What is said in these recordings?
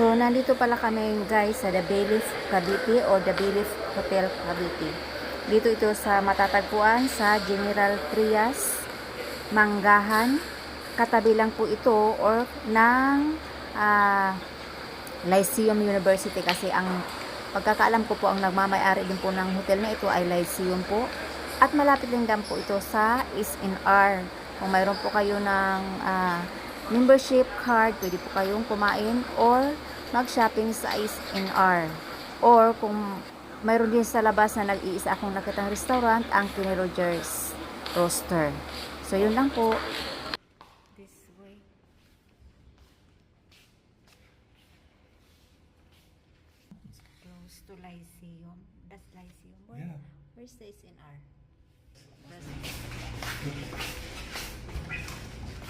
So, nandito pala kami guys sa The Bailiff Cavite or The Bailiff Hotel Cavite. Dito ito sa matatagpuan sa General Trias, Manggahan. Katabi lang po ito or ng Lyceum University kasi ang pagkakaalam ko po ang nagmamay-ari din po ng hotel na ito ay Lyceum po. At malapit din po ito sa SNR. Kung mayroon po kayo ng membership card, pwede po kayong kumain or mag-shopping sa SNR. Or kung mayroon din sa labas na nag-iisa akong nakitang restaurant, ang Kenny Rogers Roaster. So, yun lang po. This way. It's close to Lyceum. That's Lyceum. Yeah. Where's the SNR?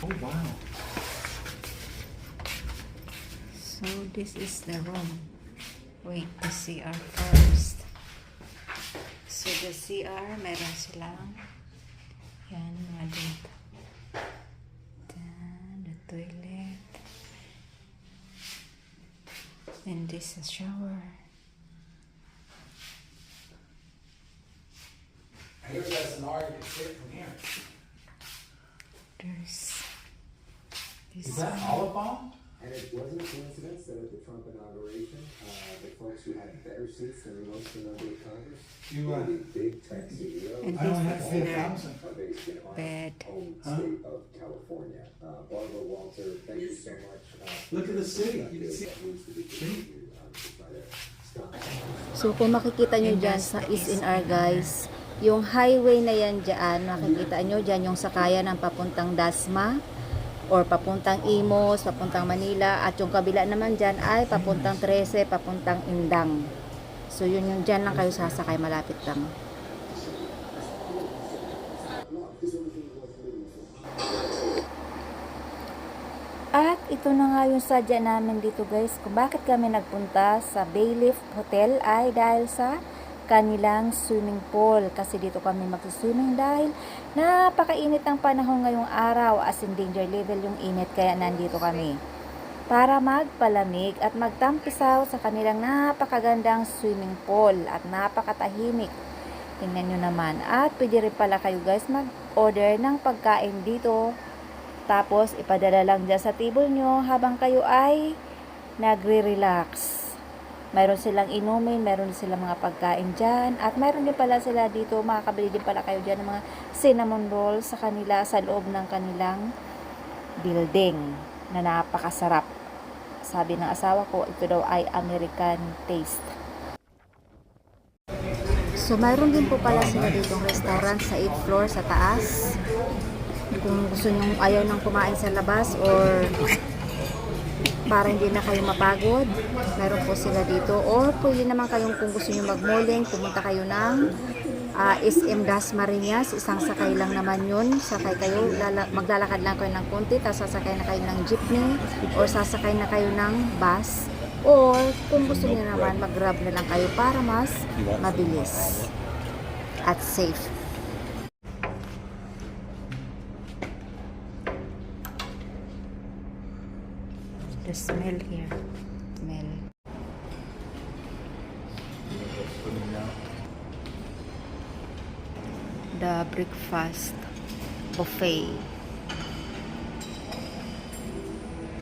Oh, wow. So, this is the room. Wait, the CR first. So, the CR, meron silang yan, mga dito. Then, the toilet. And this is shower. I hear that's an art you can see it from here. There's this Is that olive bomb? And it wasn't a coincidence that at the Trump inauguration, the folks who had better seats than most of the member of Congress, You, the big tech CEOs, And I only have to say this is 1,000. are based in our bed. home state of California. Barbara Walter, thank you so much. Look at the city. You can see. That needs to be continued to try to stop. So, kung makikita nyo dyan sa SNR guys, yung highway na yan dyan, makikita nyo dyan yung sakayan ng papuntang Dasma or papuntang Imos, papuntang Manila, at yung kabila naman dyan ay papuntang 13, papuntang Indang. So, yun yung dyan lang kayo sasakay, malapit lang. At ito na nga yung sadya namin dito guys, kung bakit kami nagpunta sa Bailiff Hotel ay dahil sa kanilang swimming pool. Kasi dito kami magsiswimming dahil napakainit ang panahon ngayong araw, as in danger level yung init, kaya nandito kami para magpalamig at magtampisaw sa kanilang napakagandang swimming pool at napakatahimik. Tingnan nyo naman. At pwede rin pala kayo guys mag-order ng pagkain dito. Tapos, ipadala lang dyan sa table nyo habang kayo ay nagre-relax. Mayroon silang inumin, mayroon silang mga pagkain dyan. At mayroon din pala sila dito, makakabili din pala kayo dyan ng mga cinnamon rolls sa kanila, sa loob ng kanilang building na napakasarap. Sabi ng asawa ko, ito daw ay American taste. So, mayroon din po pala sila ditong restaurant sa 8th floor sa taas. Kung gusto nyo ayaw nang kumain sa labas or para hindi na kayo mapagod, meron po sila dito. Or pwede naman kayong kung gusto nyo mag-malling, pumunta kayo ng SM Dasmariñas, isang sakay lang naman yun. Sakay kayo, maglalakad lang kayo ng konti, tapos sasakay na kayo ng jeepney or sasakay na kayo ng bus. Or kung gusto nyo naman, mag-grab na lang kayo para mas mabilis at safe. The smell here. Smell. The breakfast buffet.